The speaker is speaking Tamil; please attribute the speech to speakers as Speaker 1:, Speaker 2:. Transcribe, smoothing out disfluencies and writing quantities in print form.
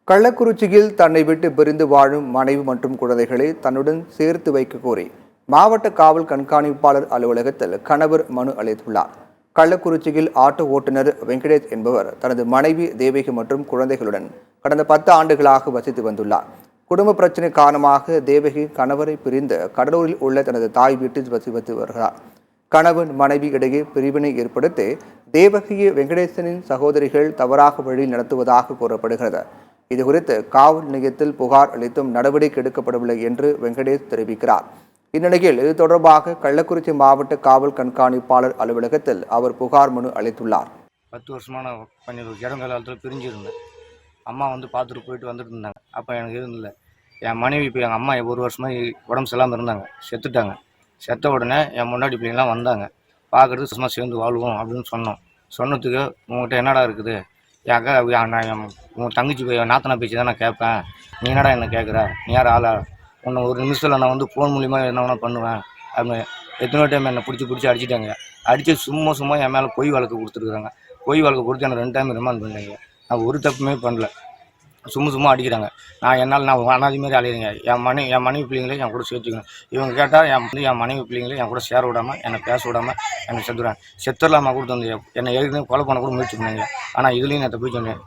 Speaker 1: கள்ளக்குறிச்சியில் தன்னை விட்டு பிரிந்து வாழும் மனைவி மற்றும் குழந்தைகளை தன்னுடன் சேர்த்து வைக்க கோரி மாவட்ட காவல் கண்காணிப்பாளர் அலுவலகத்தில் கணவர் மனு அளித்துள்ளார். கள்ளக்குறிச்சியில் ஆட்டோ ஓட்டுநர் வெங்கடேஷ் என்பவர் தனது மனைவி தேவகி மற்றும் குழந்தைகளுடன் கடந்த 10 ஆண்டுகளாக வசித்து வந்துள்ளார். குடும்ப பிரச்சினை காரணமாக தேவகி கணவரை பிரிந்து கடலூரில் உள்ள தனது தாய் வீட்டில் வசித்து வருகிறார். கணவன் மனைவி இடையே பிரிவினை ஏற்படுத்தி தேவகியை வெங்கடேசனின் சகோதரிகள் தவறாக வழி நடத்துவதாக கூறப்படுகிறது. இதுகுறித்து காவல் நிலையத்தில் புகார் அளித்தும் நடவடிக்கை எடுக்கப்படவில்லை என்று வெங்கடேஷ் தெரிவிக்கிறார். இந்நிலையில் இது தொடர்பாக கள்ளக்குறிச்சி மாவட்ட காவல் கண்காணிப்பாளர் அலுவலகத்தில் அவர் புகார் மனு அளித்துள்ளார்.
Speaker 2: 10 வருஷமா நான் பண்ணி இடங்காலத்தில் பிரிஞ்சிருந்தேன். அம்மா வந்து பார்த்துட்டு போயிட்டு வந்துட்டு இருந்தாங்க. அப்போ எனக்கு இருந்தில்ல. என் மனைவி இப்போ எங்கள் அம்மா 1 வருஷமா உடம்பு சரியில்லாமல் இருந்தாங்க, செத்துட்டாங்க. செத்த உடனே என் முன்னாடி பிள்ளைங்களாம் வந்தாங்க. பார்க்குறது சும்மா சேர்ந்து வாழ்வோம் அப்படின்னு சொன்னோம். சொன்னதுக்கு உங்கள்கிட்ட என்னடா இருக்குது, என் அக்கா நான் உங்கள் தங்கச்சி நாத்தனா பேச்சு தான் நான் கேட்பேன், நீ என்னடா என்ன கேட்குற, நீ யார் ஆளா, உன்னை ஒரு நிமிஷத்தில் நான் வந்து ஃபோன் மூலிமா என்ன வேணா பண்ணுவேன் அப்படின்னு எத்தனை டைம் என்னை பிடிச்சி அடிச்சிட்டாங்க. அடித்து சும்மா என் மேலே பொய் வழக்கு கொடுத்துருக்குறாங்க. பொய் வழக்கு கொடுத்து எனக்கு 2 டைம் ரிமாண்ட் பண்ணாங்க. நான் ஒரு தப்புமே பண்ணல. சும்மா அடிக்கிறாங்க. நான் அனாதி மாதிரி அலையிறேங்க. என் மனைவி பிள்ளைங்களே என் கூட சேர்த்துக்கணும். இவங்க கேட்டால் என் மனைவி பிள்ளைங்களே என் கூட சேர விடாமல், என்னை பேச விடாமல் என்னை செத்துடுறாங்க. செத்துடலாமா கூட வந்து என்னை ஏற்கனவே கொலை பண்ண கூட முயற்சி பண்ணாங்க. ஆனால் இதுலேயும் நான் தப்பி சொன்னேன்.